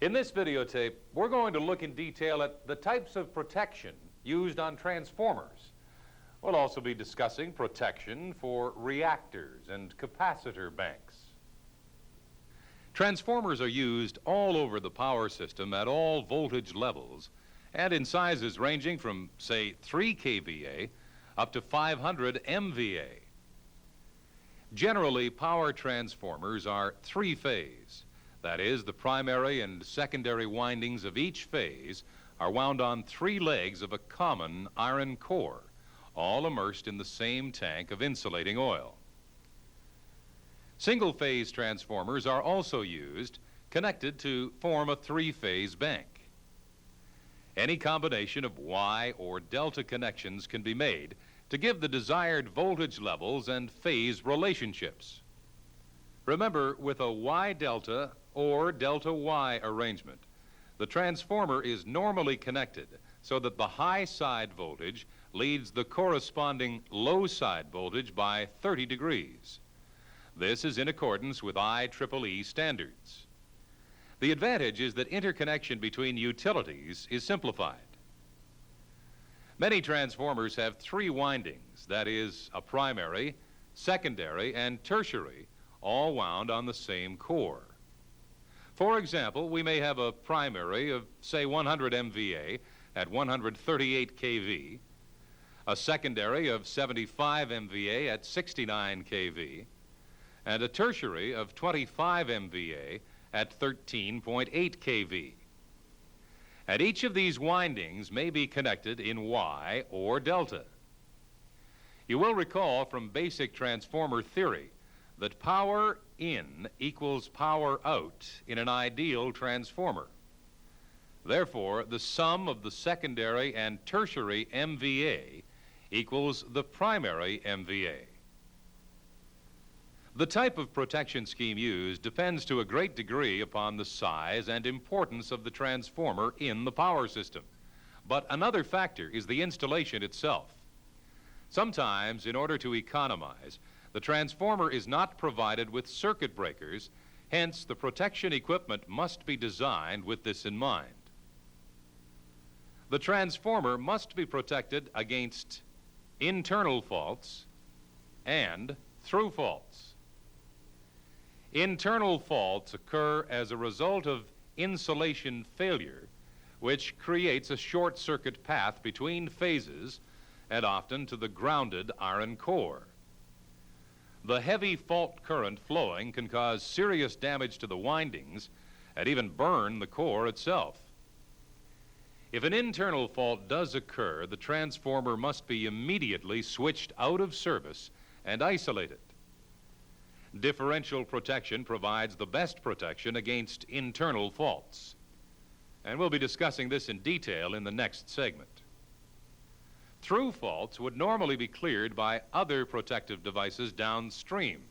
In this videotape, we're going to look in detail at the types of protection used on transformers. We'll also be discussing protection for reactors and capacitor banks. Transformers are used all over the power system at all voltage levels and in sizes ranging from, say, 3 kVA up to 500 MVA. Generally, power transformers are three-phase. That is, the primary and secondary windings of each phase are wound on three legs of a common iron core, all immersed in the same tank of insulating oil. Single-phase transformers are also used, connected to form a three-phase bank. Any combination of Y or delta connections can be made to give the desired voltage levels and phase relationships. Remember, with a Y-delta or delta-Y arrangement, the transformer is normally connected so that the high side voltage leads the corresponding low side voltage by 30 degrees. This is in accordance with IEEE standards. The advantage is that interconnection between utilities is simplified. Many transformers have three windings, that is, a primary, secondary, and tertiary, all wound on the same core. For example, we may have a primary of, say, 100 MVA at 138 kV, a secondary of 75 MVA at 69 kV, and a tertiary of 25 MVA at 13.8 kV. And each of these windings may be connected in Y or delta. You will recall from basic transformer theory that power in equals power out in an ideal transformer. Therefore, the sum of the secondary and tertiary MVA equals the primary MVA. The type of protection scheme used depends to a great degree upon the size and importance of the transformer in the power system. But another factor is the installation itself. Sometimes, in order to economize, the transformer is not provided with circuit breakers, hence the protection equipment must be designed with this in mind. The transformer must be protected against internal faults and through faults. Internal faults occur as a result of insulation failure, which creates a short circuit path between phases and often to the grounded iron core. The heavy fault current flowing can cause serious damage to the windings and even burn the core itself. If an internal fault does occur, the transformer must be immediately switched out of service and isolated. Differential protection provides the best protection against internal faults. And we'll be discussing this in detail in the next segment. Through faults would normally be cleared by other protective devices downstream.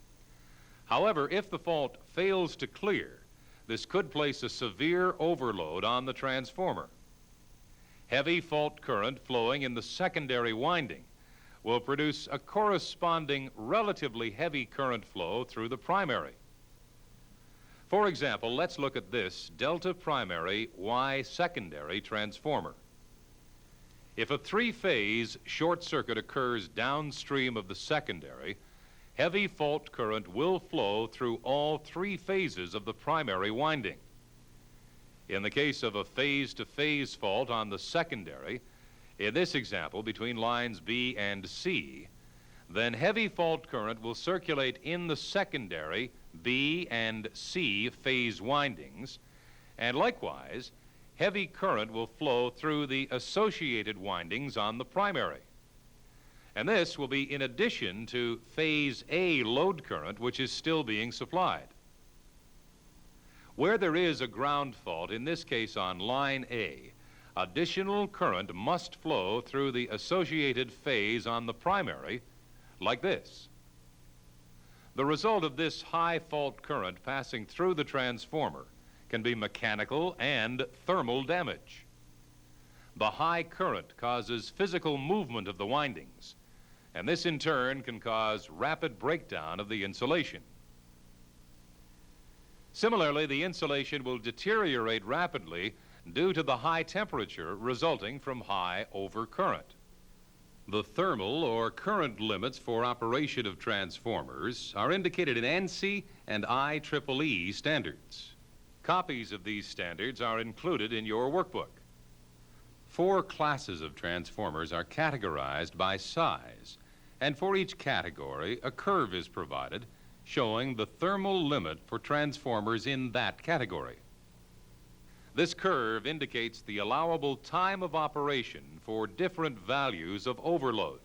However, if the fault fails to clear, this could place a severe overload on the transformer. Heavy fault current flowing in the secondary winding will produce a corresponding relatively heavy current flow through the primary. For example, let's look at this delta primary Y secondary transformer. If a three-phase short circuit occurs downstream of the secondary, heavy fault current will flow through all three phases of the primary winding. In the case of a phase-to-phase fault on the secondary, in this example between lines B and C, then heavy fault current will circulate in the secondary B and C phase windings, and likewise, heavy current will flow through the associated windings on the primary. And this will be in addition to phase A load current, which is still being supplied. Where there is a ground fault, in this case on line A, additional current must flow through the associated phase on the primary, like this. The result of this high fault current passing through the transformer can be mechanical and thermal damage. The high current causes physical movement of the windings, and this in turn can cause rapid breakdown of the insulation. Similarly, the insulation will deteriorate rapidly due to the high temperature resulting from high overcurrent. The thermal or current limits for operation of transformers are indicated in ANSI and IEEE standards. Copies of these standards are included in your workbook. 4 classes of transformers are categorized by size, and for each category, a curve is provided showing the thermal limit for transformers in that category. This curve indicates the allowable time of operation for different values of overload.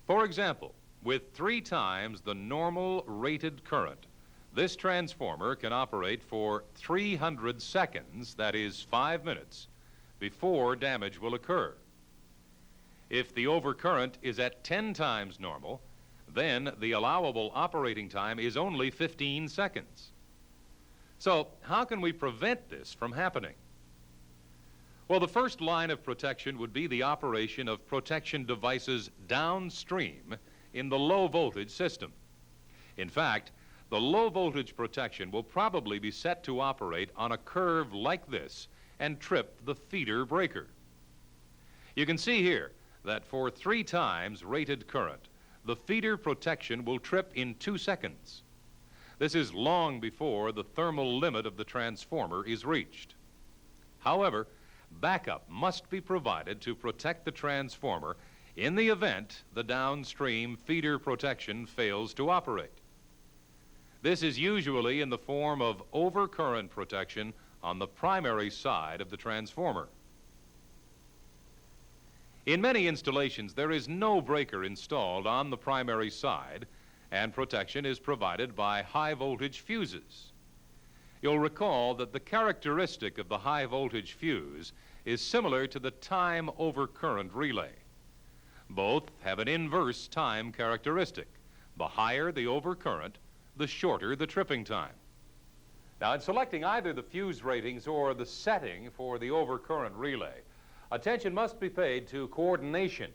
For example, with 3 times the normal rated current, this transformer can operate for 300 seconds, that is 5 minutes, before damage will occur. If the overcurrent is at 10 times normal, then the allowable operating time is only 15 seconds. So, how can we prevent this from happening? Well, the first line of protection would be the operation of protection devices downstream in the low voltage system. In fact, the low voltage protection will probably be set to operate on a curve like this and trip the feeder breaker. You can see here that for 3 times rated current, the feeder protection will trip in 2 seconds. This is long before the thermal limit of the transformer is reached. However, backup must be provided to protect the transformer in the event the downstream feeder protection fails to operate. This is usually in the form of overcurrent protection on the primary side of the transformer. In many installations, there is no breaker installed on the primary side, and protection is provided by high-voltage fuses. You'll recall that the characteristic of the high-voltage fuse is similar to the time overcurrent relay. Both have an inverse time characteristic. The higher the overcurrent, the shorter the tripping time. Now, in selecting either the fuse ratings or the setting for the overcurrent relay, attention must be paid to coordination.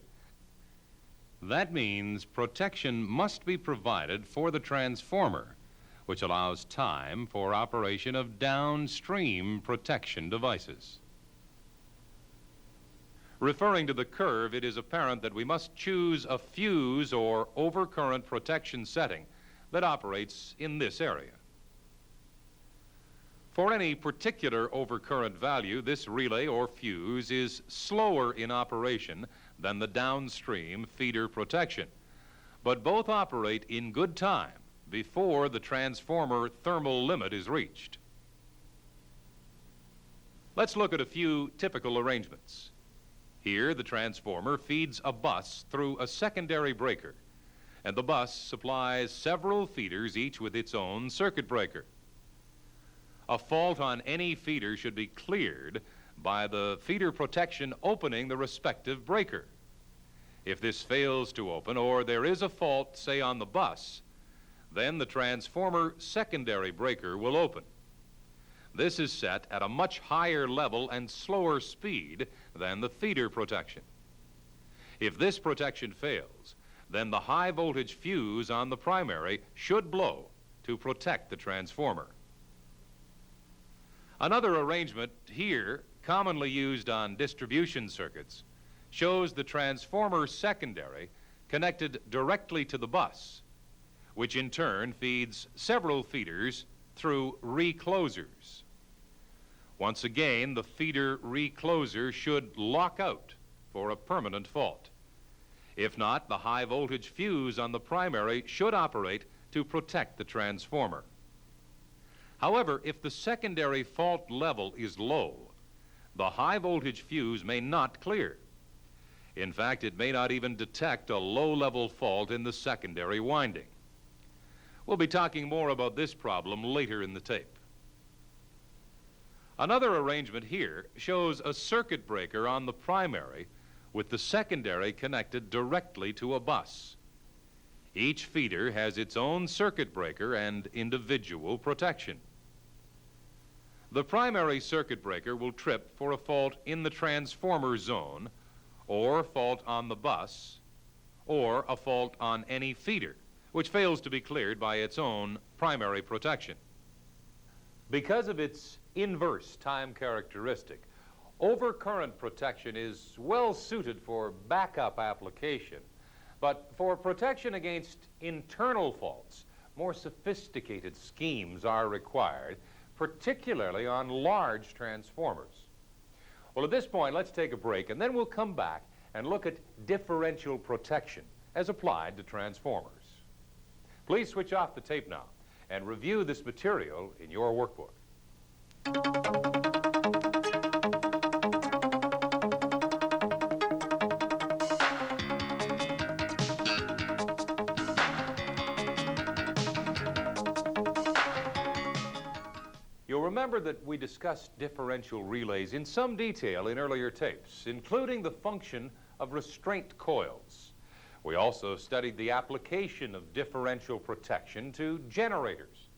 That means protection must be provided for the transformer, which allows time for operation of downstream protection devices. Referring to the curve, it is apparent that we must choose a fuse or overcurrent protection setting that operates in this area. For any particular overcurrent value, this relay or fuse is slower in operation than the downstream feeder protection, but both operate in good time before the transformer thermal limit is reached. Let's look at a few typical arrangements. Here, the transformer feeds a bus through a secondary breaker, and the bus supplies several feeders, each with its own circuit breaker. A fault on any feeder should be cleared by the feeder protection opening the respective breaker. If this fails to open, or there is a fault, say, on the bus, then the transformer secondary breaker will open. This is set at a much higher level and slower speed than the feeder protection. If this protection fails, then the high voltage fuse on the primary should blow to protect the transformer. Another arrangement here, commonly used on distribution circuits, shows the transformer secondary connected directly to the bus, which in turn feeds several feeders through reclosers. Once again, the feeder recloser should lock out for a permanent fault. If not, the high voltage fuse on the primary should operate to protect the transformer. However, if the secondary fault level is low, the high voltage fuse may not clear. In fact, it may not even detect a low-level fault in the secondary winding. We'll be talking more about this problem later in the tape. Another arrangement here shows a circuit breaker on the primary with the secondary connected directly to a bus. Each feeder has its own circuit breaker and individual protection. The primary circuit breaker will trip for a fault in the transformer zone, or fault on the bus, or a fault on any feeder, which fails to be cleared by its own primary protection. Because of its inverse time characteristic, overcurrent protection is well suited for backup application, but for protection against internal faults, more sophisticated schemes are required, particularly on large transformers. Well, at this point, let's take a break, and then we'll come back and look at differential protection as applied to transformers. Please switch off the tape now and review this material in your workbook. You'll remember that we discussed differential relays in some detail in earlier tapes, including the function of restraint coils. We also studied the application of differential protection to generators.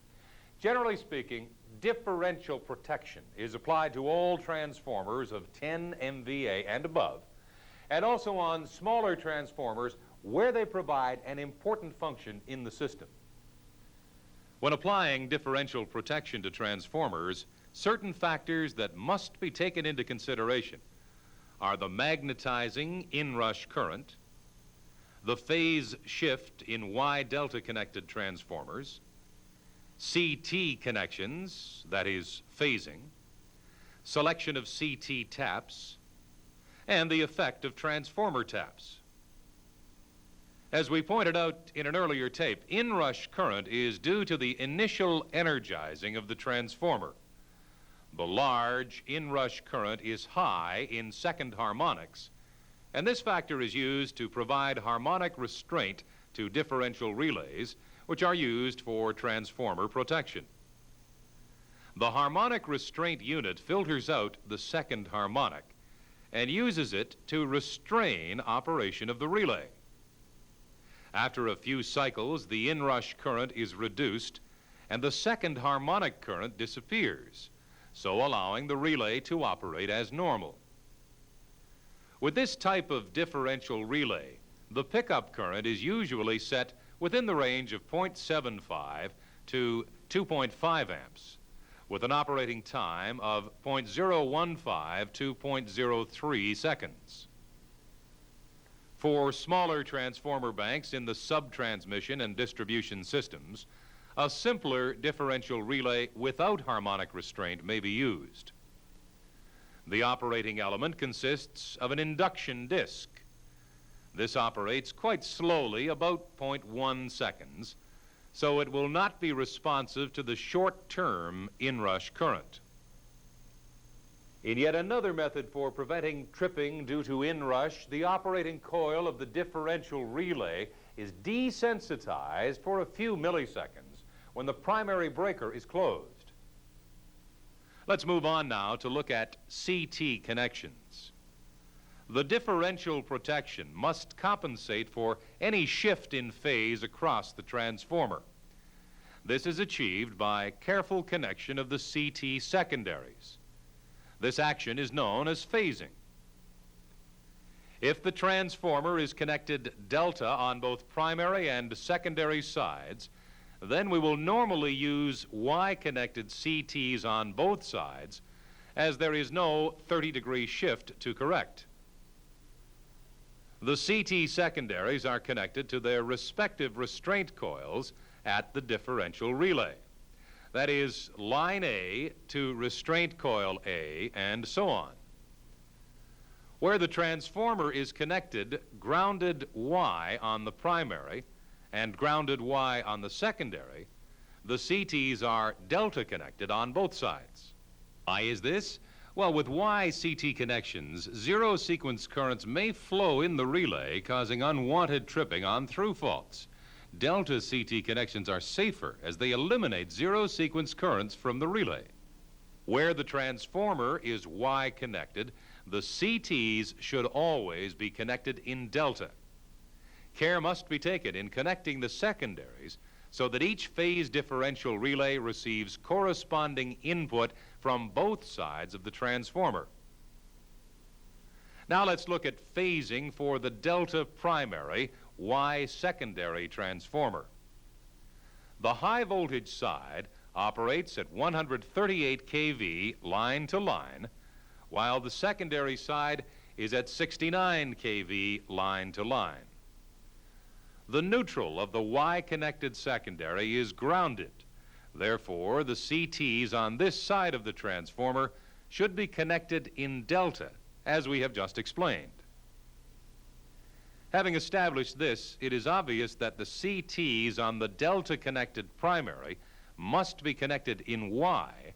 Generally speaking, differential protection is applied to all transformers of 10 MVA and above, and also on smaller transformers where they provide an important function in the system. When applying differential protection to transformers, certain factors that must be taken into consideration are the magnetizing inrush current, the phase shift in Y-delta connected transformers, CT connections, that is phasing, selection of CT taps, and the effect of transformer taps. As we pointed out in an earlier tape, inrush current is due to the initial energizing of the transformer. The large inrush current is high in second harmonics, and this factor is used to provide harmonic restraint to differential relays, which are used for transformer protection. The harmonic restraint unit filters out the second harmonic and uses it to restrain operation of the relay. After a few cycles, the inrush current is reduced and the second harmonic current disappears, so allowing the relay to operate as normal. With this type of differential relay, the pickup current is usually set within the range of 0.75 to 2.5 amps, with an operating time of 0.015 to 0.03 seconds. For smaller transformer banks in the sub-transmission and distribution systems, a simpler differential relay without harmonic restraint may be used. The operating element consists of an induction disc. This operates quite slowly, about 0.1 seconds, so it will not be responsive to the short-term inrush current. In yet another method for preventing tripping due to inrush, the operating coil of the differential relay is desensitized for a few milliseconds when the primary breaker is closed. Let's move on now to look at CT connections. The differential protection must compensate for any shift in phase across the transformer. This is achieved by careful connection of the CT secondaries. This action is known as phasing. If the transformer is connected delta on both primary and secondary sides, then we will normally use Y-connected CTs on both sides, as there is no 30-degree shift to correct. The CT secondaries are connected to their respective restraint coils at the differential relay. That is, line A to restraint coil A, and so on. Where the transformer is connected, grounded Y on the primary and grounded Y on the secondary, the CTs are delta connected on both sides. Why is this? Well, with Y CT connections, zero sequence currents may flow in the relay, causing unwanted tripping on through faults. Delta CT connections are safer as they eliminate zero sequence currents from the relay. Where the transformer is Y connected, the CTs should always be connected in delta. Care must be taken in connecting the secondaries so that each phase differential relay receives corresponding input from both sides of the transformer. Now let's look at phasing for the delta primary Y secondary transformer. The high voltage side operates at 138 kV line to line, while the secondary side is at 69 kV line to line. The neutral of the Y-connected secondary is grounded. Therefore, the CTs on this side of the transformer should be connected in delta, as we have just explained. Having established this, it is obvious that the CTs on the delta-connected primary must be connected in Y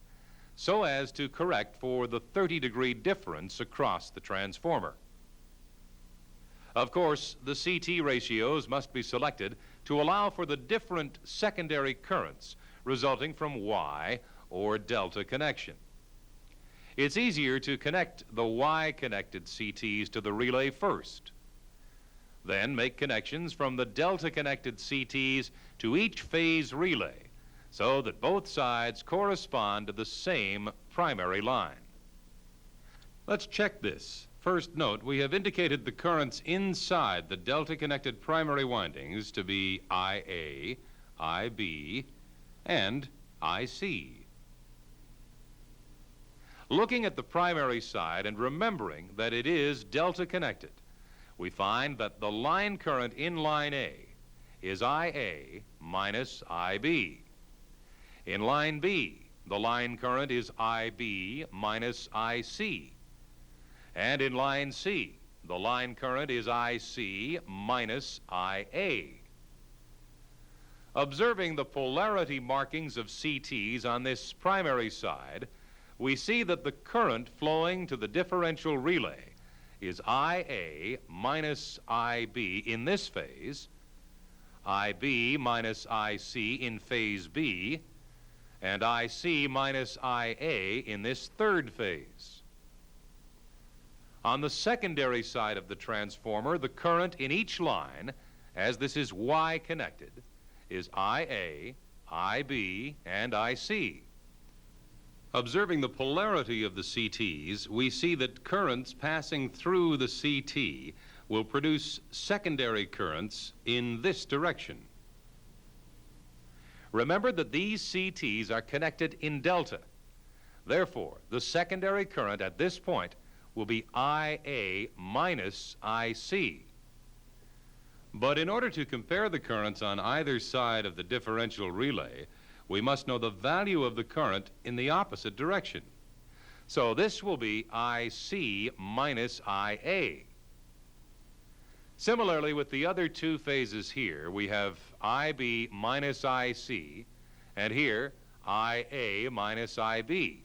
so as to correct for the 30-degree difference across the transformer. Of course, the CT ratios must be selected to allow for the different secondary currents resulting from Y or delta connection. It's easier to connect the Y-connected CTs to the relay first. Then make connections from the delta-connected CTs to each phase relay so that both sides correspond to the same primary line. Let's check this. First, note we have indicated the currents inside the delta-connected primary windings to be IA, IB, and IC. Looking at the primary side and remembering that it is delta-connected, we find that the line current in line A is IA minus IB. In line B, the line current is IB minus IC. And in line C, the line current is IC minus IA. Observing the polarity markings of CTs on this primary side, we see that the current flowing to the differential relay is IA minus IB in this phase, IB minus IC in phase B, and IC minus IA in this third phase. On the secondary side of the transformer, the current in each line, as this is Y connected, is IA, IB, and IC. Observing the polarity of the CTs, we see that currents passing through the CT will produce secondary currents in this direction. Remember that these CTs are connected in delta. Therefore, the secondary current at this point will be IA minus IC. But in order to compare the currents on either side of the differential relay, we must know the value of the current in the opposite direction. So this will be IC minus IA. Similarly, with the other two phases here, we have IB minus IC, and here IA minus IB.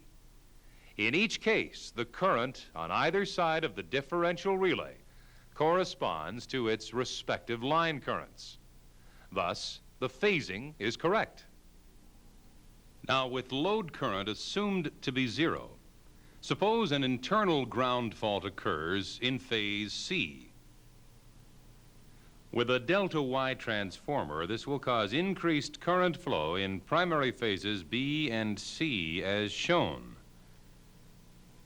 In each case, the current on either side of the differential relay corresponds to its respective line currents. Thus, the phasing is correct. Now, with load current assumed to be zero, suppose an internal ground fault occurs in phase C. With a delta Y transformer, this will cause increased current flow in primary phases B and C as shown.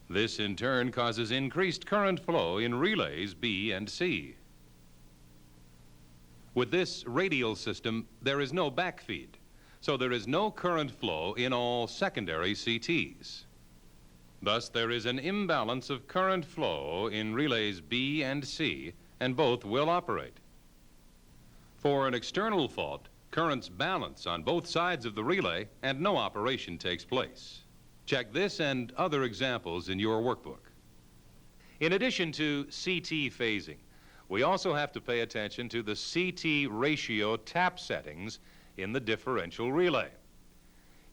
This in turn causes increased current flow in relays B and C. With this radial system, there is no backfeed, so there is no current flow in all secondary CTs. Thus, there is an imbalance of current flow in relays B and C, and both will operate. For an external fault, currents balance on both sides of the relay, and no operation takes place. Check this and other examples in your workbook. In addition to CT phasing, we also have to pay attention to the CT ratio tap settings in the differential relay.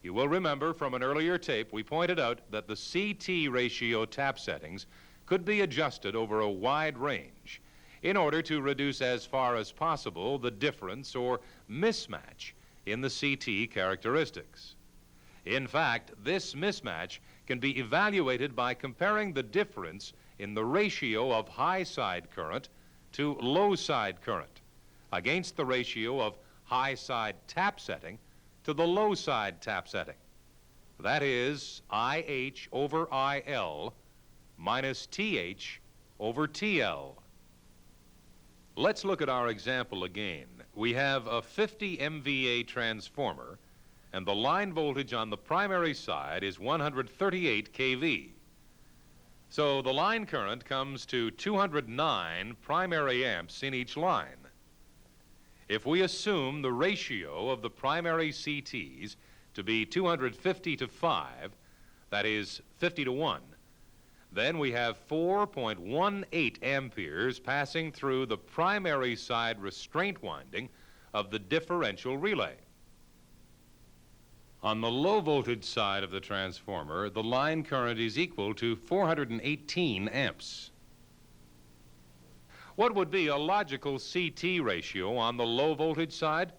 You will remember from an earlier tape we pointed out that the CT ratio tap settings could be adjusted over a wide range in order to reduce as far as possible the difference or mismatch in the CT characteristics. In fact, this mismatch can be evaluated by comparing the difference in the ratio of high side current to low side current against the ratio of high side tap setting to the low side tap setting. That is IH over IL minus TH over TL. Let's look at our example again. we have a 50 MVA transformer, and the line voltage on the primary side is 138 kV. So the line current comes to 209 primary amps in each line. If we assume the ratio of the primary CTs to be 250 to 5, that is 50 to 1, then we have 4.18 amperes passing through the primary side restraint winding of the differential relay. On the low voltage side of the transformer, the line current is equal to 418 amps. What would be a logical CT ratio on the low voltage side?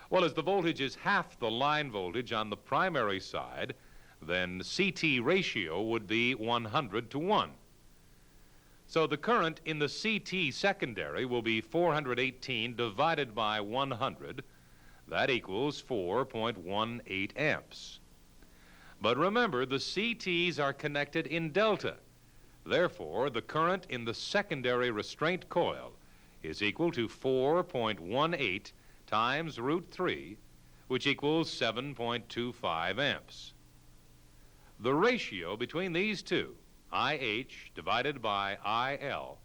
Well, as the voltage is half the line voltage on the primary side, then CT ratio would be 100 to 1. So the current in the CT secondary will be 418 divided by 100. That equals 4.18 amps. But remember, the CTs are connected in delta. Therefore, the current in the secondary restraint coil is equal to 4.18 times root 3, which equals 7.25 amps. The ratio between these two, IH divided by IL,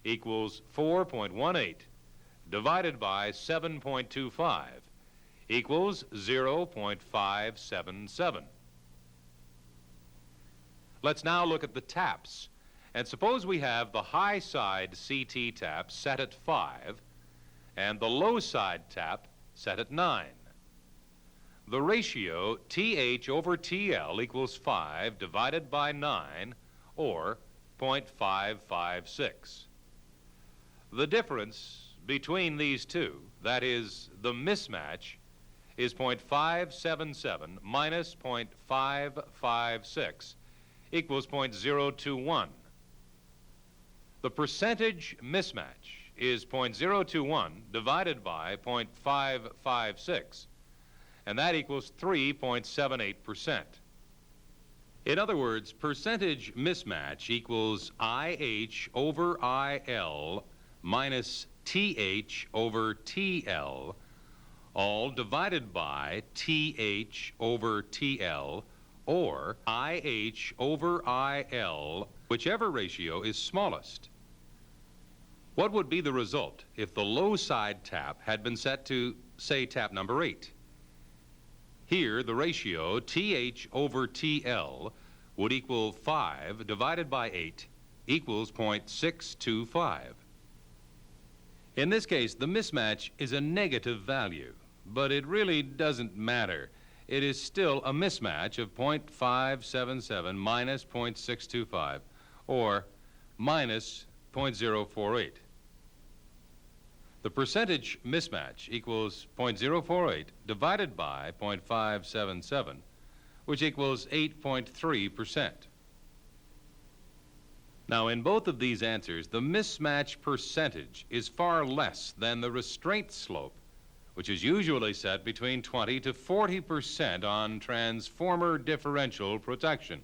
equals 4.18 divided by 7.25 equals 0.577. Let's now look at the taps. And suppose we have the high side CT tap set at 5 and the low side tap set at 9. The ratio TH over TL equals 5 divided by 9, or 0.556. The difference between these two, that is, the mismatch, is 0.577 minus 0.556 equals 0.021. The percentage mismatch is 0.021 divided by 0.556, and that equals 3.78%. In other words, percentage mismatch equals IH over IL minus TH over TL, all divided by TH over TL, or IH over IL, whichever ratio is smallest. What would be the result if the low side tap had been set to, say, tap number 8? Here, the ratio TH over TL would equal 5 divided by 8 equals 0.625. In this case, the mismatch is a negative value, but it really doesn't matter. It is still a mismatch of 0.577 minus 0.625, or minus 0.048. The percentage mismatch equals 0.048 divided by 0.577, which equals 8.3%. Now, in both of these answers, the mismatch percentage is far less than the restraint slope, which is usually set between 20 to 40% on transformer differential protection.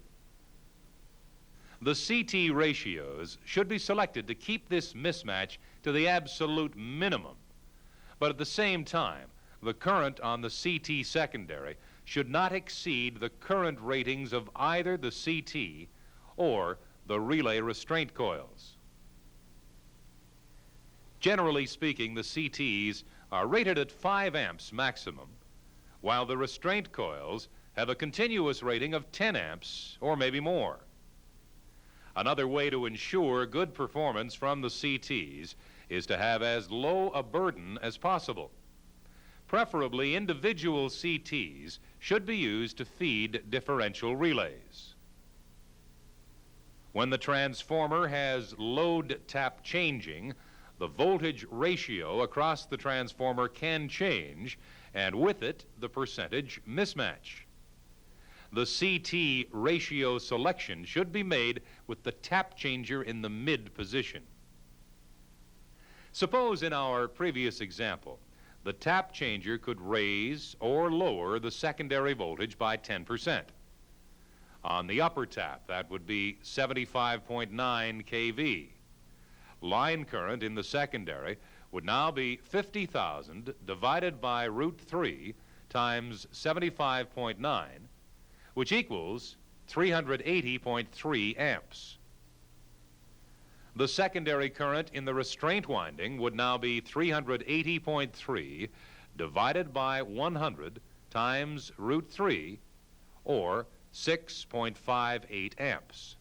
The CT ratios should be selected to keep this mismatch to the absolute minimum. But at the same time, the current on the CT secondary should not exceed the current ratings of either the CT or the relay restraint coils. Generally speaking, the CTs are rated at 5 amps maximum, while the restraint coils have a continuous rating of 10 amps or maybe more. Another way to ensure good performance from the CTs is to have as low a burden as possible. Preferably, individual CTs should be used to feed differential relays. When the transformer has load tap changing, the voltage ratio across the transformer can change, and with it, the percentage mismatch. The CT ratio selection should be made with the tap changer in the mid position. Suppose in our previous example, the tap changer could raise or lower the secondary voltage by 10%. On the upper tap, that would be 75.9 kV. Line current in the secondary would now be 50,000 divided by root 3 times 75.9, which equals 380.3 amps. The secondary current in the restraint winding would now be 380.3 divided by 100 times root 3, or 6.58 amps.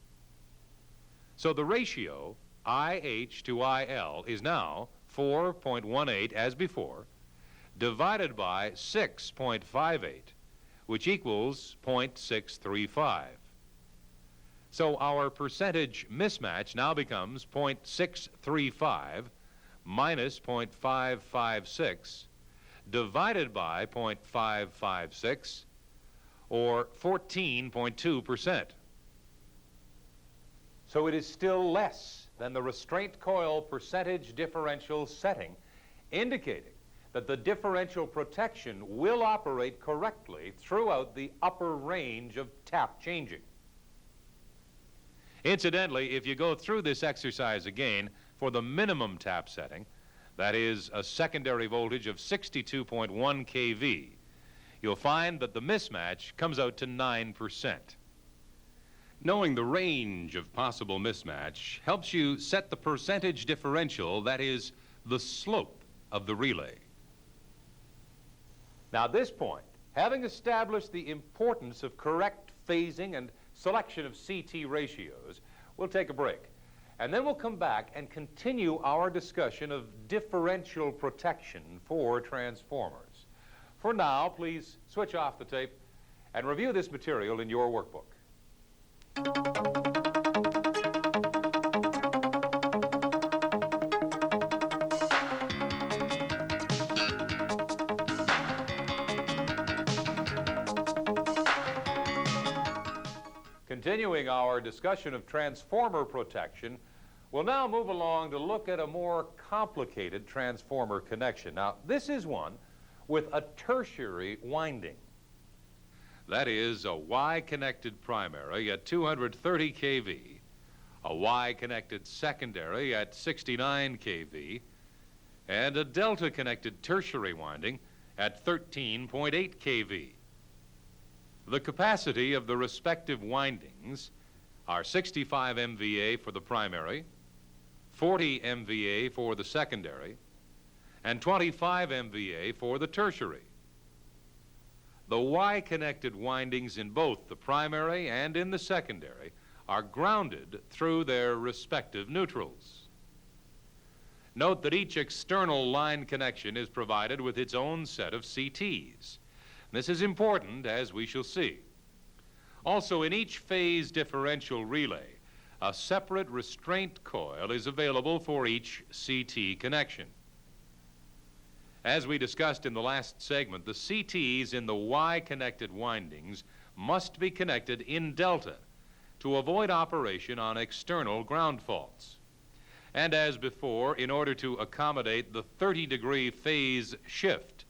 So the ratio IH to IL is now 4.18 as before, divided by 6.58, which equals 0.635. So our percentage mismatch now becomes 0.635 minus 0.556 divided by 0.556, or 14.2%. So it is still less than the restraint coil percentage differential setting, indicating that the differential protection will operate correctly throughout the upper range of tap changing. Incidentally, if you go through this exercise again for the minimum tap setting, that is a secondary voltage of 62.1 kV, you'll find that the mismatch comes out to 9%. Knowing the range of possible mismatch helps you set the percentage differential, that is, the slope of the relay. Now at this point, having established the importance of correct phasing and selection of CT ratios, we'll take a break. And then we'll come back and continue our discussion of differential protection for transformers. For now, please switch off the tape and review this material in your workbook. Continuing our discussion of transformer protection, we'll now move along to look at a more complicated transformer connection. Now, this is one with a tertiary winding. That is a Y-connected primary at 230 kV, a Y-connected secondary at 69 kV, and a delta-connected tertiary winding at 13.8 kV. The capacity of the respective windings are 65 MVA for the primary, 40 MVA for the secondary, and 25 MVA for the tertiary. The Y-connected windings in both the primary and in the secondary are grounded through their respective neutrals. Note that each external line connection is provided with its own set of CTs. This is important, as we shall see. Also, in each phase differential relay, a separate restraint coil is available for each CT connection. As we discussed in the last segment, the CTs in the Y-connected windings must be connected in delta to avoid operation on external ground faults. And as before, in order to accommodate the 30-degree phase shift,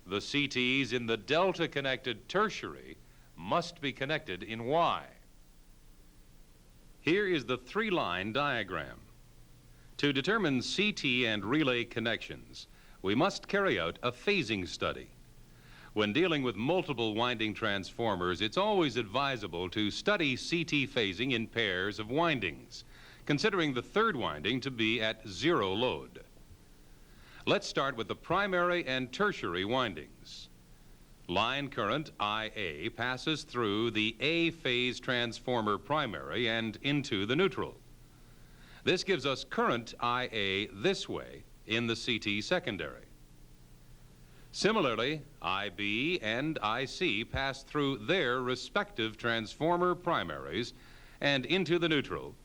the CTs in the delta-connected tertiary must be connected in Y. Here is the three-line diagram. To determine CT and relay connections, we must carry out a phasing study. When dealing with multiple winding transformers, it's always advisable to study CT phasing in pairs of windings, considering the third winding to be at zero load. Let's start with the primary and tertiary windings. Line current IA passes through the A phase transformer primary and into the neutral. This gives us current IA this way in the CT secondary. Similarly, IB and IC pass through their respective transformer primaries and into the neutral,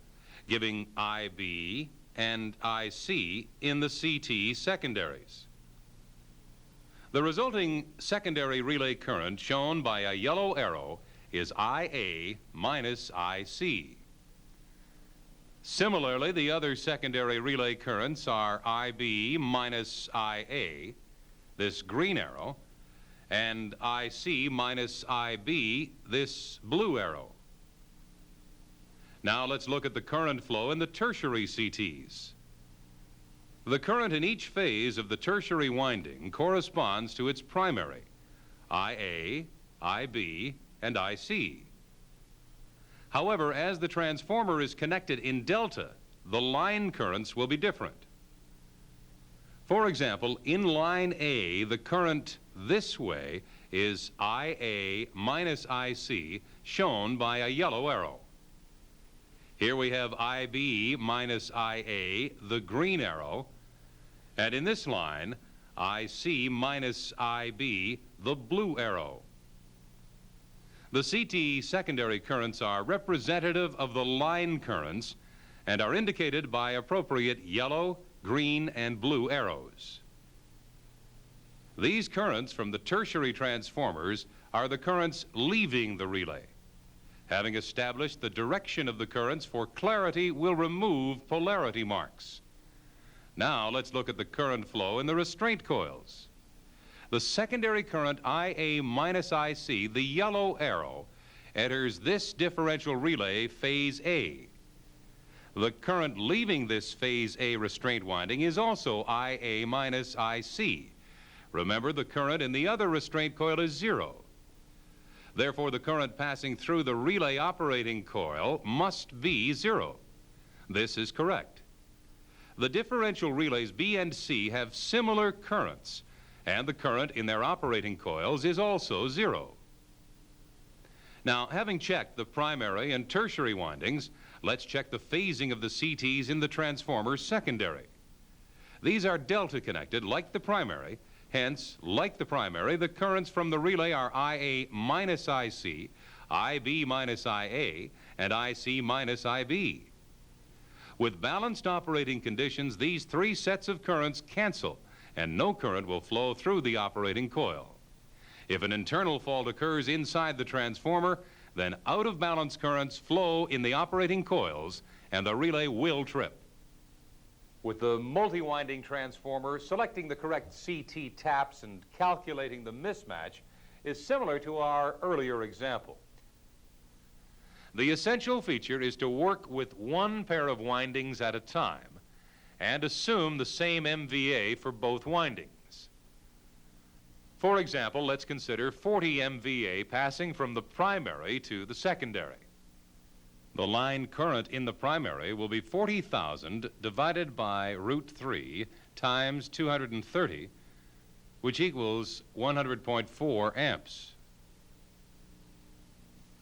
giving IB and IC in the CT secondaries. The resulting secondary relay current, shown by a yellow arrow, is IA minus IC. Similarly, the other secondary relay currents are IB minus IA, this green arrow, and IC minus IB, this blue arrow. Now let's look at the current flow in the tertiary CTs. The current in each phase of the tertiary winding corresponds to its primary, IA, IB, and IC. However, as the transformer is connected in delta, the line currents will be different. For example, in line A, the current this way is IA minus IC, shown by a yellow arrow. Here we have IB minus IA, the green arrow, and in this line, IC minus IB, the blue arrow. The CT secondary currents are representative of the line currents and are indicated by appropriate yellow, green, and blue arrows. These currents from the tertiary transformers are the currents leaving the relay. Having established the direction of the currents for clarity, we'll remove polarity marks. Now let's look at the current flow in the restraint coils. The secondary current IA minus IC, the yellow arrow, enters this differential relay phase A. The current leaving this phase A restraint winding is also IA minus IC. Remember, the current in the other restraint coil is 0. Therefore, the current passing through the relay operating coil must be 0. This is correct. The differential relays B and C have similar currents, and the current in their operating coils is also 0. Now, having checked the primary and tertiary windings, let's check the phasing of the CTs in the transformer's secondary. These are delta connected like the primary. Hence, like the primary, the currents from the relay are IA minus IC, IB minus IA, and IC minus IB. With balanced operating conditions, these three sets of currents cancel, and no current will flow through the operating coil. If an internal fault occurs inside the transformer, then out-of-balance currents flow in the operating coils, and the relay will trip. With the multi-winding transformer, selecting the correct CT taps and calculating the mismatch is similar to our earlier example. The essential feature is to work with one pair of windings at a time and assume the same MVA for both windings. For example, let's consider 40 MVA passing from the primary to the secondary. The line current in the primary will be 40,000 divided by root 3 times 230, which equals 100.4 amps.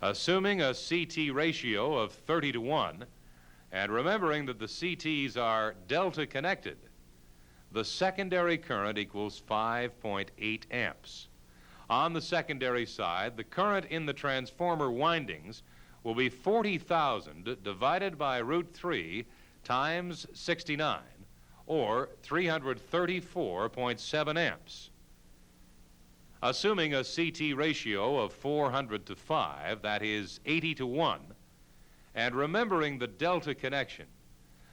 Assuming a CT ratio of 30 to 1, and remembering that the CTs are delta connected, the secondary current equals 5.8 amps. On the secondary side, the current in the transformer windings will be 40,000 divided by root 3 times 69, or 334.7 amps. Assuming a CT ratio of 400 to 5, that is 80 to 1, and remembering the delta connection,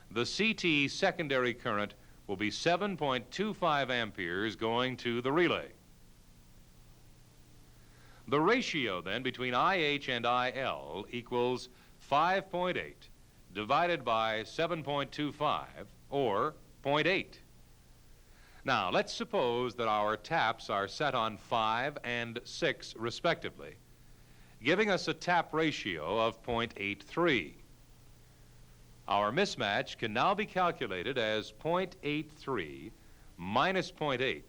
the CT secondary current will be 7.25 amperes going to the relay. The ratio then between IH and IL equals 5.8 divided by 7.25, or 0.8. Now, let's suppose that our taps are set on 5 and 6 respectively, giving us a tap ratio of 0.83. Our mismatch can now be calculated as 0.83 minus 0.8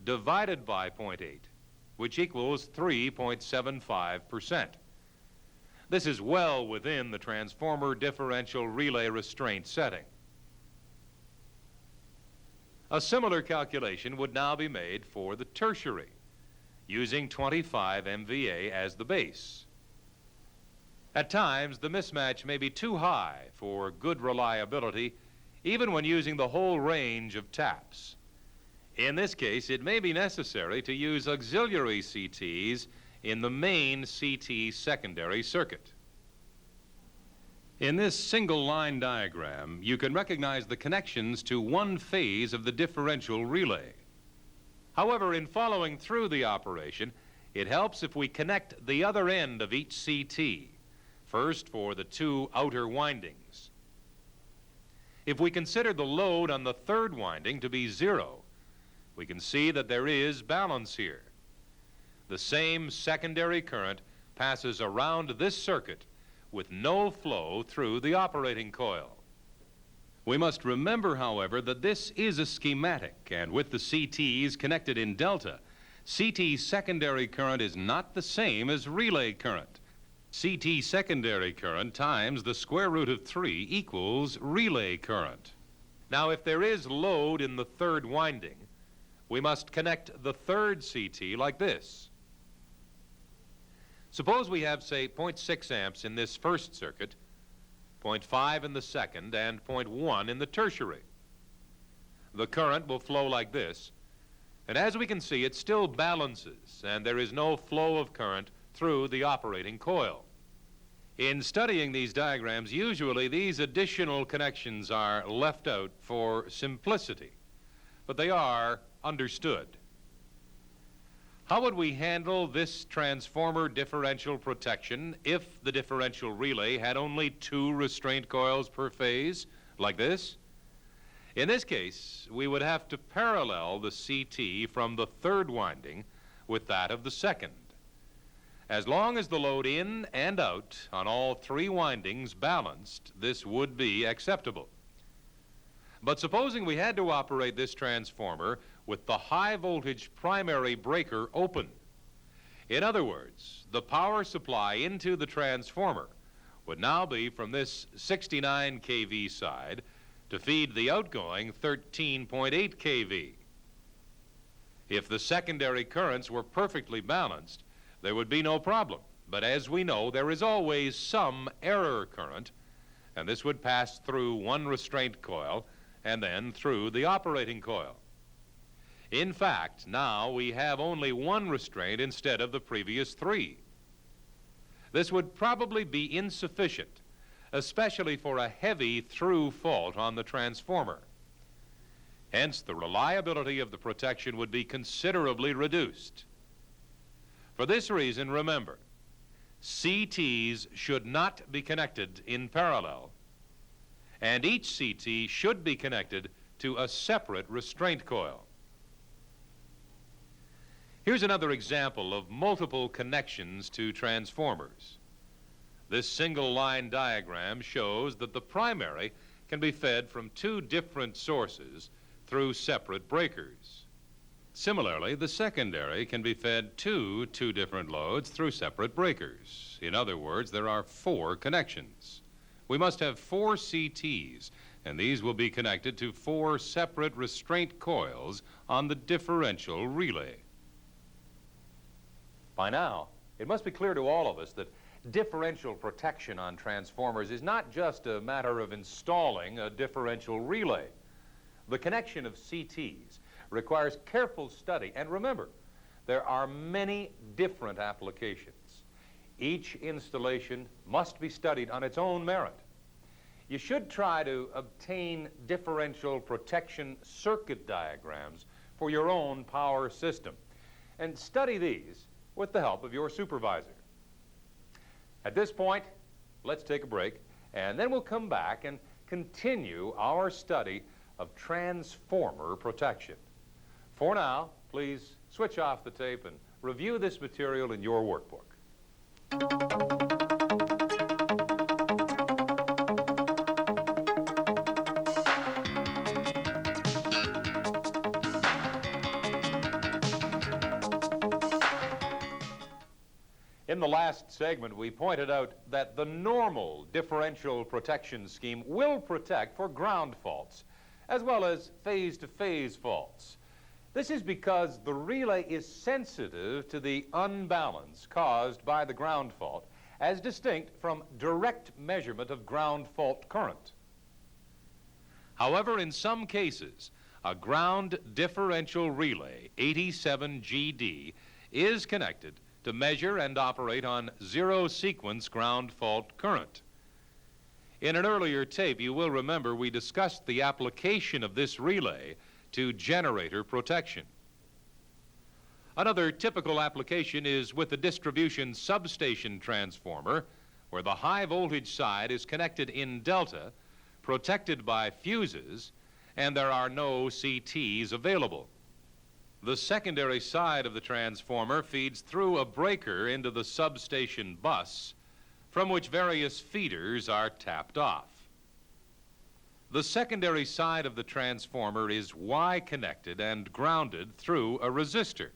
divided by 0.8, which equals 3.75%. This is well within the transformer differential relay restraint setting. A similar calculation would now be made for the tertiary, using 25 MVA as the base. At times, the mismatch may be too high for good reliability, even when using the whole range of taps. In this case, it may be necessary to use auxiliary CTs in the main CT secondary circuit. In this single line diagram, you can recognize the connections to one phase of the differential relay. However, in following through the operation, it helps if we connect the other end of each CT, first for the two outer windings. If we consider the load on the third winding to be 0, we can see that there is balance here. The same secondary current passes around this circuit with no flow through the operating coil. We must remember, however, that this is a schematic, and with the CTs connected in delta, CT secondary current is not the same as relay current. CT secondary current times the square root of 3 equals relay current. Now, if there is load in the third winding, we must connect the third CT like this. Suppose we have, say, 0.6 amps in this first circuit, 0.5 in the second, and 0.1 in the tertiary. The current will flow like this, and as we can see, it still balances, and there is no flow of current through the operating coil. In studying these diagrams, usually these additional connections are left out for simplicity, but they are understood. How would we handle this transformer differential protection if the differential relay had only 2 restraint coils per phase, like this? In this case, we would have to parallel the CT from the third winding with that of the second. As long as the load in and out on all 3 windings balanced, this would be acceptable. But supposing we had to operate this transformer with the high voltage primary breaker open. In other words, the power supply into the transformer would now be from this 69 kV side to feed the outgoing 13.8 kV. If the secondary currents were perfectly balanced, there would be no problem. But as we know, there is always some error current, and this would pass through one restraint coil and then through the operating coil. In fact, now we have only one restraint instead of the previous 3. This would probably be insufficient, especially for a heavy through fault on the transformer. Hence, the reliability of the protection would be considerably reduced. For this reason, remember, CTs should not be connected in parallel, and each CT should be connected to a separate restraint coil. Here's another example of multiple connections to transformers. This single line diagram shows that the primary can be fed from 2 different sources through separate breakers. Similarly, the secondary can be fed to 2 different loads through separate breakers. In other words, there are 4 connections. We must have 4 CTs, and these will be connected to 4 separate restraint coils on the differential relay. By now, it must be clear to all of us that differential protection on transformers is not just a matter of installing a differential relay. The connection of CTs requires careful study, and remember, there are many different applications. Each installation must be studied on its own merit. You should try to obtain differential protection circuit diagrams for your own power system, and study these with the help of your supervisor. At this point, let's take a break, and then we'll come back and continue our study of transformer protection. For now, please switch off the tape and review this material in your workbook. In the last segment, we pointed out that the normal differential protection scheme will protect for ground faults, as well as phase-to-phase faults. This is because the relay is sensitive to the unbalance caused by the ground fault, as distinct from direct measurement of ground fault current. However, in some cases, a ground differential relay, 87GD, is connected to measure and operate on zero-sequence ground fault current. In an earlier tape, you will remember we discussed the application of this relay to generator protection. Another typical application is with the distribution substation transformer, where the high voltage side is connected in delta protected by fuses, and there are no CTs available. The secondary side of the transformer feeds through a breaker into the substation bus, from which various feeders are tapped off. The secondary side of the transformer is Y-connected and grounded through a resistor.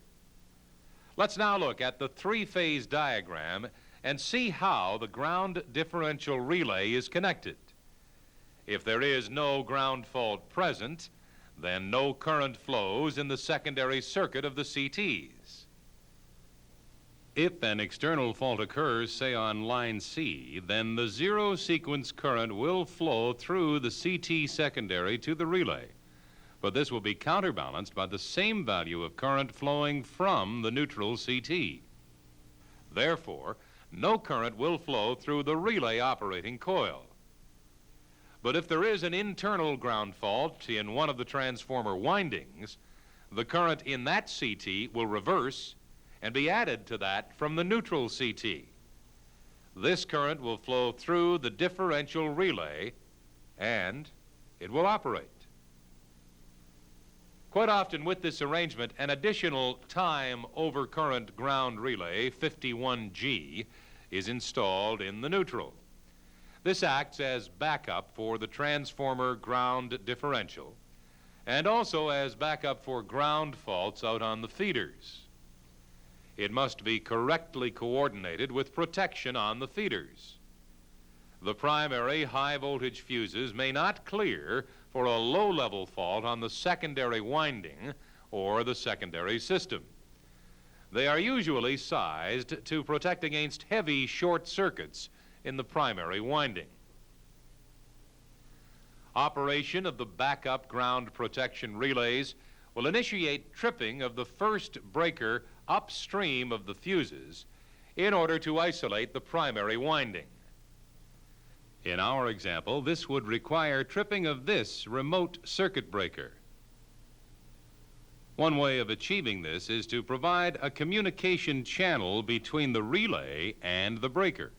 Let's now look at the three-phase diagram and see how the ground differential relay is connected. If there is no ground fault present, then no current flows in the secondary circuit of the CTs. If an external fault occurs, say on line C, then the zero sequence current will flow through the CT secondary to the relay. But this will be counterbalanced by the same value of current flowing from the neutral CT. Therefore, no current will flow through the relay operating coil. But if there is an internal ground fault in one of the transformer windings, the current in that CT will reverse and be added to that from the neutral CT. This current will flow through the differential relay and it will operate. Quite often with this arrangement, an additional time over current ground relay, 51G, is installed in the neutral. This acts as backup for the transformer ground differential and also as backup for ground faults out on the feeders. It must be correctly coordinated with protection on the feeders. The primary high voltage fuses may not clear for a low-level fault on the secondary winding or the secondary system. They are usually sized to protect against heavy short circuits in the primary winding. Operation of the backup ground protection relays will initiate tripping of the first breaker upstream of the fuses in order to isolate the primary winding. In our example, this would require tripping of this remote circuit breaker. One way of achieving this is to provide a communication channel between the relay and the breaker.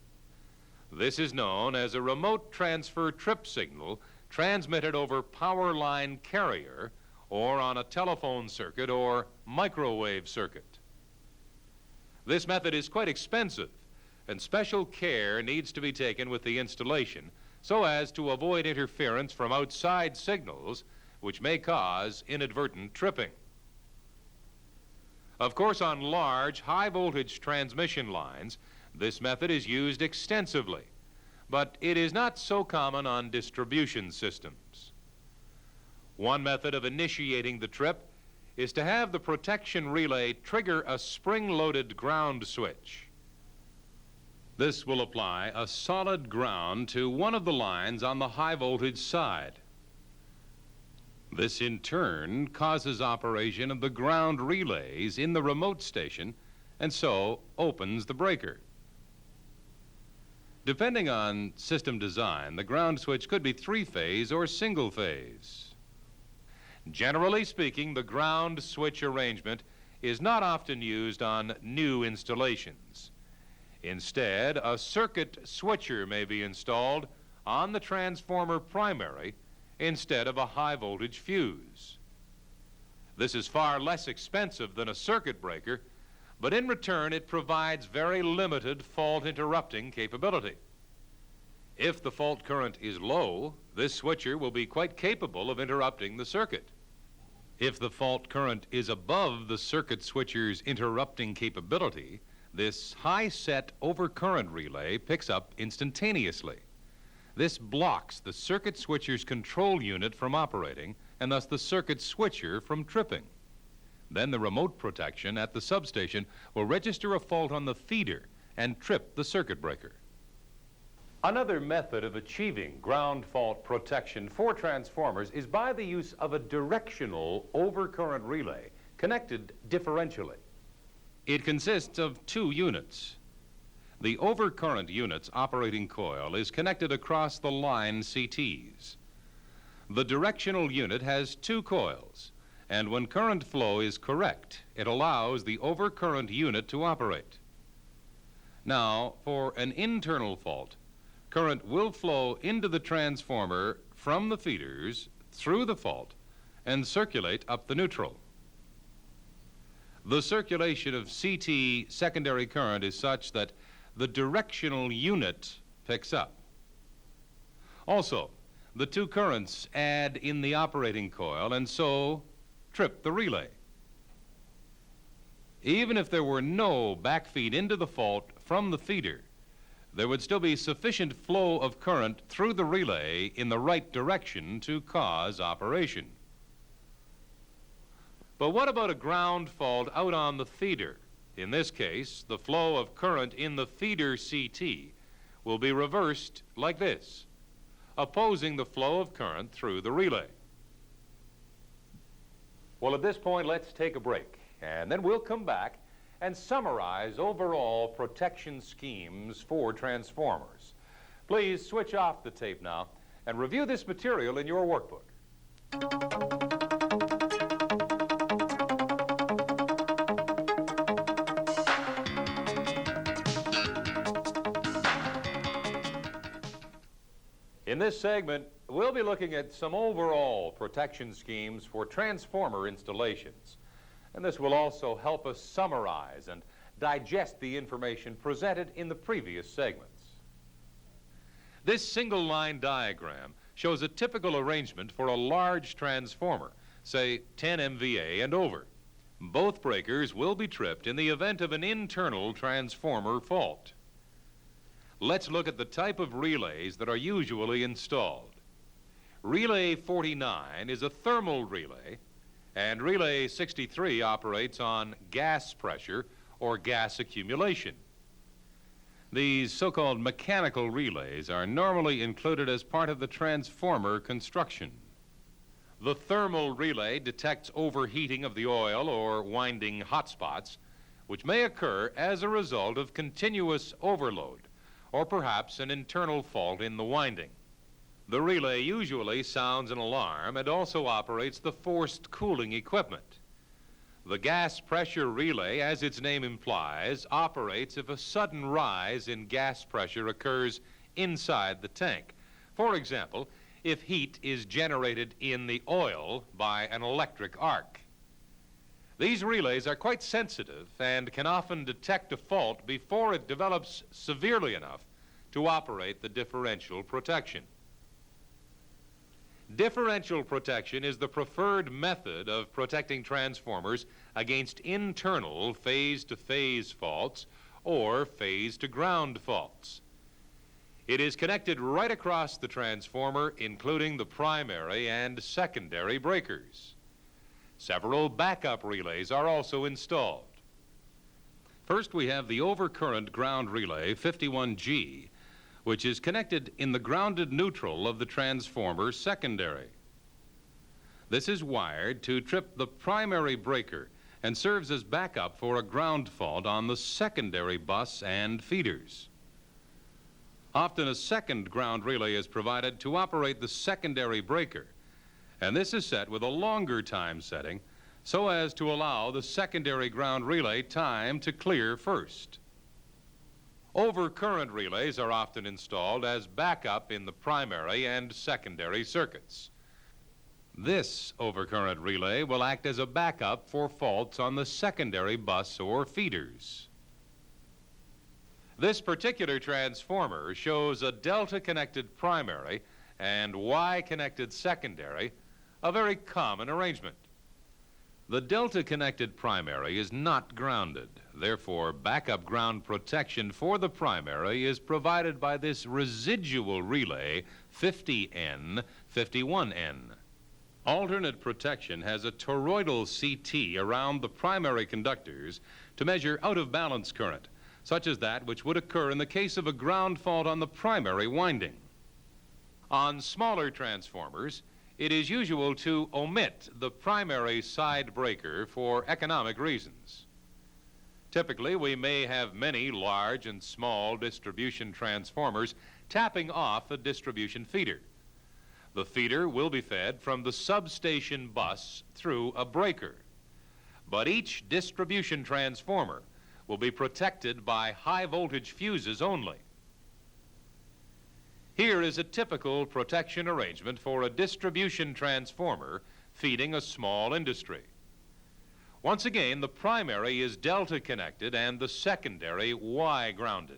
This is known as a remote transfer trip signal transmitted over power line carrier or on a telephone circuit or microwave circuit. This method is quite expensive, and special care needs to be taken with the installation so as to avoid interference from outside signals which may cause inadvertent tripping. Of course, on large, high-voltage transmission lines, this method is used extensively, but it is not so common on distribution systems. One method of initiating the trip is to have the protection relay trigger a spring-loaded ground switch. This will apply a solid ground to one of the lines on the high-voltage side. This, in turn, causes operation of the ground relays in the remote station and so opens the breaker. Depending on system design, the ground switch could be three-phase or single-phase. Generally speaking, the ground switch arrangement is not often used on new installations. Instead, a circuit switcher may be installed on the transformer primary instead of a high-voltage fuse. This is far less expensive than a circuit breaker, but in return it provides very limited fault interrupting capability. If the fault current is low, this switcher will be quite capable of interrupting the circuit. If the fault current is above the circuit switcher's interrupting capability, this high-set overcurrent relay picks up instantaneously. This blocks the circuit switcher's control unit from operating and thus the circuit switcher from tripping. Then the remote protection at the substation will register a fault on the feeder and trip the circuit breaker. Another method of achieving ground fault protection for transformers is by the use of a directional overcurrent relay connected differentially. It consists of two units. The overcurrent unit's operating coil is connected across the line CTs. The directional unit has two coils, and when current flow is correct, it allows the overcurrent unit to operate. Now, for an internal fault, current will flow into the transformer from the feeders through the fault and circulate up the neutral. The circulation of CT secondary current is such that the directional unit picks up. Also, the two currents add in the operating coil and so trip the relay. Even if there were no backfeed into the fault from the feeder, there would still be sufficient flow of current through the relay in the right direction to cause operation. But what about a ground fault out on the feeder? In this case, the flow of current in the feeder CT will be reversed like this, opposing the flow of current through the relay. Well, at this point, let's take a break, and then we'll come back and summarize overall protection schemes for transformers. Please switch off the tape now and review this material in your workbook. In this segment, we'll be looking at some overall protection schemes for transformer installations. And this will also help us summarize and digest the information presented in the previous segments. This single line diagram shows a typical arrangement for a large transformer, say 10 MVA and over. Both breakers will be tripped in the event of an internal transformer fault. Let's look at the type of relays that are usually installed. Relay 49 is a thermal relay, and Relay 63 operates on gas pressure or gas accumulation. These so-called mechanical relays are normally included as part of the transformer construction. The thermal relay detects overheating of the oil or winding hot spots, which may occur as a result of continuous overload or perhaps an internal fault in the winding. The relay usually sounds an alarm and also operates the forced cooling equipment. The gas pressure relay, as its name implies, operates if a sudden rise in gas pressure occurs inside the tank. For example, if heat is generated in the oil by an electric arc. These relays are quite sensitive and can often detect a fault before it develops severely enough to operate the differential protection. Differential protection is the preferred method of protecting transformers against internal phase-to-phase faults or phase-to-ground faults. It is connected right across the transformer, including the primary and secondary breakers. Several backup relays are also installed. First, we have the overcurrent ground relay 51G, which is connected in the grounded neutral of the transformer secondary. This is wired to trip the primary breaker and serves as backup for a ground fault on the secondary bus and feeders. Often a second ground relay is provided to operate the secondary breaker, and this is set with a longer time setting so as to allow the secondary ground relay time to clear first. Overcurrent relays are often installed as backup in the primary and secondary circuits. This overcurrent relay will act as a backup for faults on the secondary bus or feeders. This particular transformer shows a delta-connected primary and Y-connected secondary, a very common arrangement. The delta-connected primary is not grounded. Therefore, backup ground protection for the primary is provided by this residual relay 50N, 51N. Alternate protection has a toroidal CT around the primary conductors to measure out-of-balance current, such as that which would occur in the case of a ground fault on the primary winding. On smaller transformers, it is usual to omit the primary side breaker for economic reasons. Typically, we may have many large and small distribution transformers tapping off a distribution feeder. The feeder will be fed from the substation bus through a breaker. But each distribution transformer will be protected by high voltage fuses only. Here is a typical protection arrangement for a distribution transformer feeding a small industry. Once again, the primary is delta connected and the secondary Y grounded.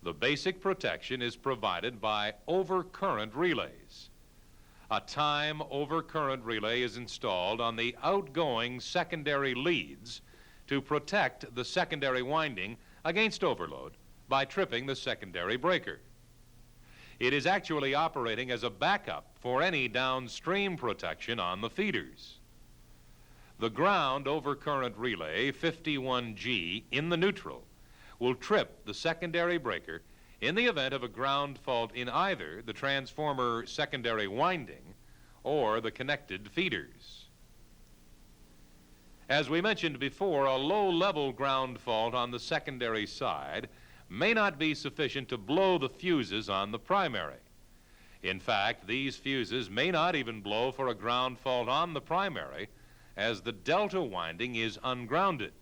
The basic protection is provided by overcurrent relays. A time overcurrent relay is installed on the outgoing secondary leads to protect the secondary winding against overload by tripping the secondary breaker. It is actually operating as a backup for any downstream protection on the feeders. The ground overcurrent relay 51G in the neutral will trip the secondary breaker in the event of a ground fault in either the transformer secondary winding or the connected feeders. As we mentioned before, a low-level ground fault on the secondary side may not be sufficient to blow the fuses on the primary. In fact, these fuses may not even blow for a ground fault on the primary, as the delta winding is ungrounded.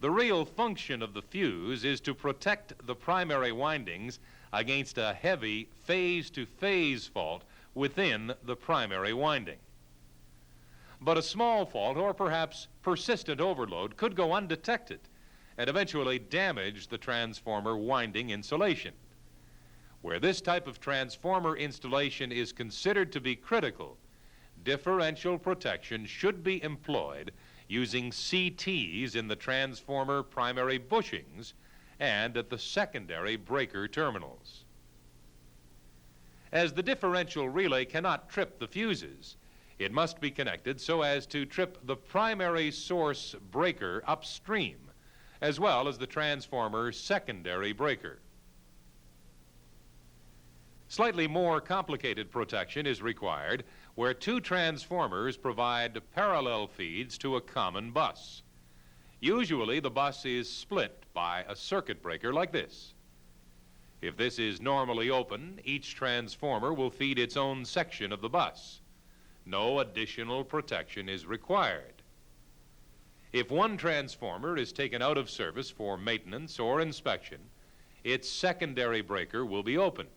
The real function of the fuse is to protect the primary windings against a heavy phase-to-phase fault within the primary winding. But a small fault or perhaps persistent overload could go undetected and eventually damage the transformer winding insulation. Where this type of transformer installation is considered to be critical, differential protection should be employed using CTs in the transformer primary bushings and at the secondary breaker terminals. As the differential relay cannot trip the fuses, it must be connected so as to trip the primary source breaker upstream, as well as the transformer secondary breaker. Slightly more complicated protection is required where two transformers provide parallel feeds to a common bus. Usually the bus is split by a circuit breaker like this. If this is normally open, each transformer will feed its own section of the bus. No additional protection is required. If one transformer is taken out of service for maintenance or inspection, its secondary breaker will be opened.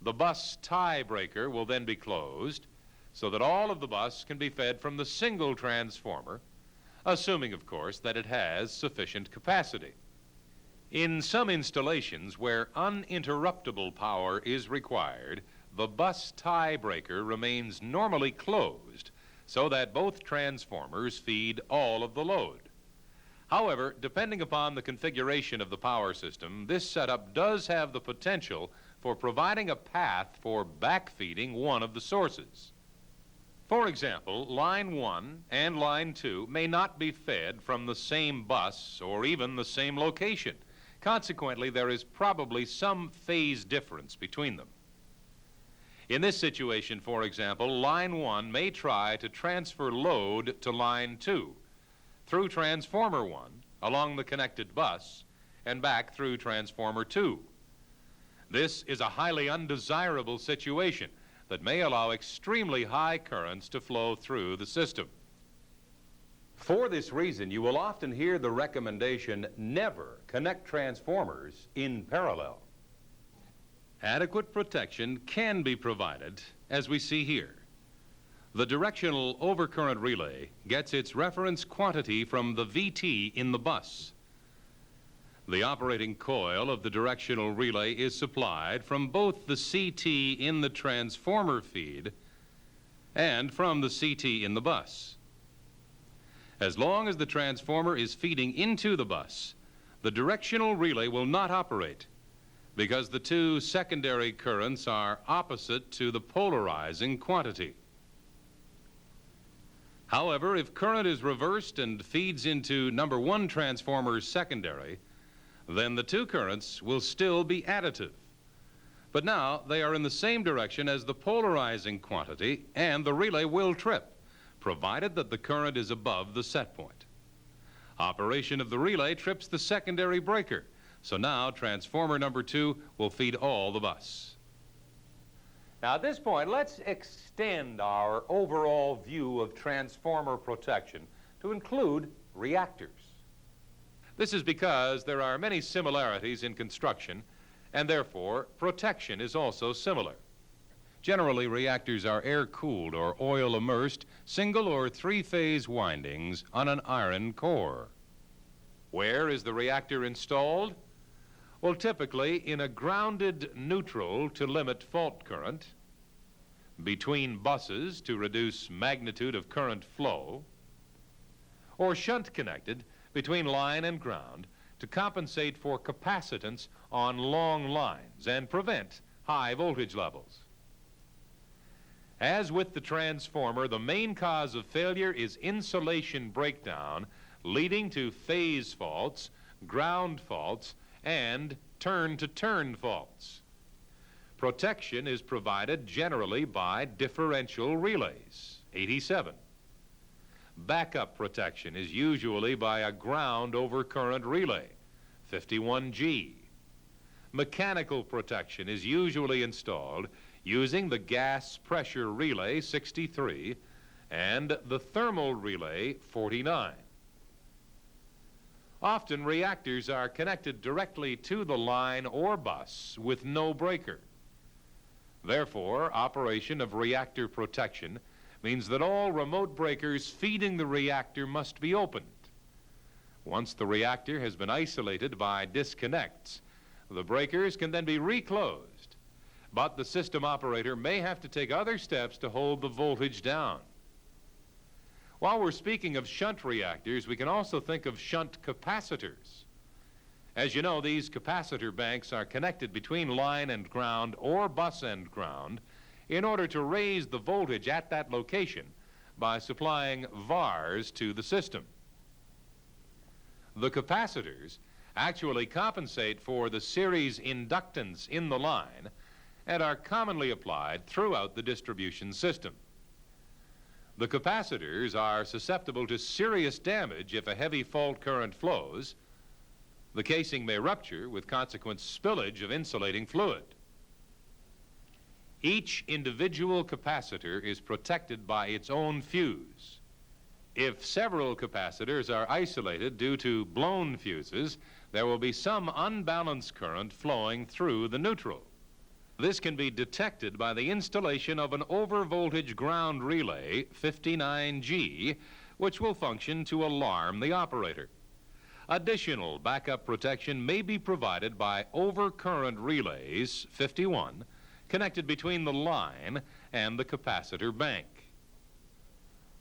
The bus tie breaker will then be closed so that all of the bus can be fed from the single transformer, assuming, of course, that it has sufficient capacity. In some installations where uninterruptible power is required, the bus tie breaker remains normally closed so that both transformers feed all of the load. However, depending upon the configuration of the power system, this setup does have the potential for providing a path for backfeeding one of the sources. For example, line 1 and line 2 may not be fed from the same bus or even the same location. Consequently, there is probably some phase difference between them. In this situation, for example, line 1 may try to transfer load to line 2 through transformer 1 along the connected bus and back through transformer 2. This is a highly undesirable situation that may allow extremely high currents to flow through the system. For this reason, you will often hear the recommendation, never connect transformers in parallel. Adequate protection can be provided, as we see here. The directional overcurrent relay gets its reference quantity from the VT in the bus. The operating coil of the directional relay is supplied from both the CT in the transformer feed and from the CT in the bus. As long as the transformer is feeding into the bus, the directional relay will not operate because the two secondary currents are opposite to the polarizing quantity. However, if current is reversed and feeds into number 1 transformer's secondary, then the two currents will still be additive. But now they are in the same direction as the polarizing quantity, and the relay will trip, provided that the current is above the set point. Operation of the relay trips the secondary breaker, so now transformer number 2 will feed all the bus. Now at this point, let's extend our overall view of transformer protection to include reactors. This is because there are many similarities in construction and therefore protection is also similar. Generally, reactors are air-cooled or oil-immersed single or three-phase windings on an iron core. Where is the reactor installed? Well, typically in a grounded neutral to limit fault current, between buses to reduce magnitude of current flow, or shunt connected between line and ground to compensate for capacitance on long lines and prevent high voltage levels. As with the transformer, the main cause of failure is insulation breakdown, leading to phase faults, ground faults, and turn-to-turn faults. Protection is provided generally by differential relays, 87. Backup protection is usually by a ground over current relay, 51G. Mechanical protection is usually installed using the gas pressure relay, 63, and the thermal relay, 49. Often reactors are connected directly to the line or bus with no breaker. Therefore, operation of reactor protection means that all remote breakers feeding the reactor must be opened. Once the reactor has been isolated by disconnects, the breakers can then be reclosed, but the system operator may have to take other steps to hold the voltage down. While we're speaking of shunt reactors, we can also think of shunt capacitors. As you know, these capacitor banks are connected between line and ground or bus and ground in order to raise the voltage at that location by supplying VARs to the system. The capacitors actually compensate for the series inductance in the line and are commonly applied throughout the distribution system. The capacitors are susceptible to serious damage if a heavy fault current flows. The casing may rupture with consequent spillage of insulating fluid. Each individual capacitor is protected by its own fuse. If several capacitors are isolated due to blown fuses, there will be some unbalanced current flowing through the neutral. This can be detected by the installation of an overvoltage ground relay, 59G, which will function to alarm the operator. Additional backup protection may be provided by overcurrent relays, 51, connected between the line and the capacitor bank.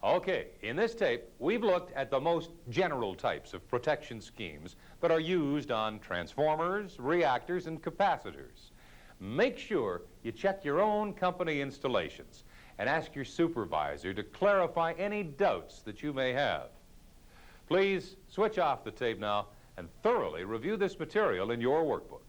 Okay, in this tape, we've looked at the most general types of protection schemes that are used on transformers, reactors, and capacitors. Make sure you check your own company installations and ask your supervisor to clarify any doubts that you may have. Please switch off the tape now and thoroughly review this material in your workbook.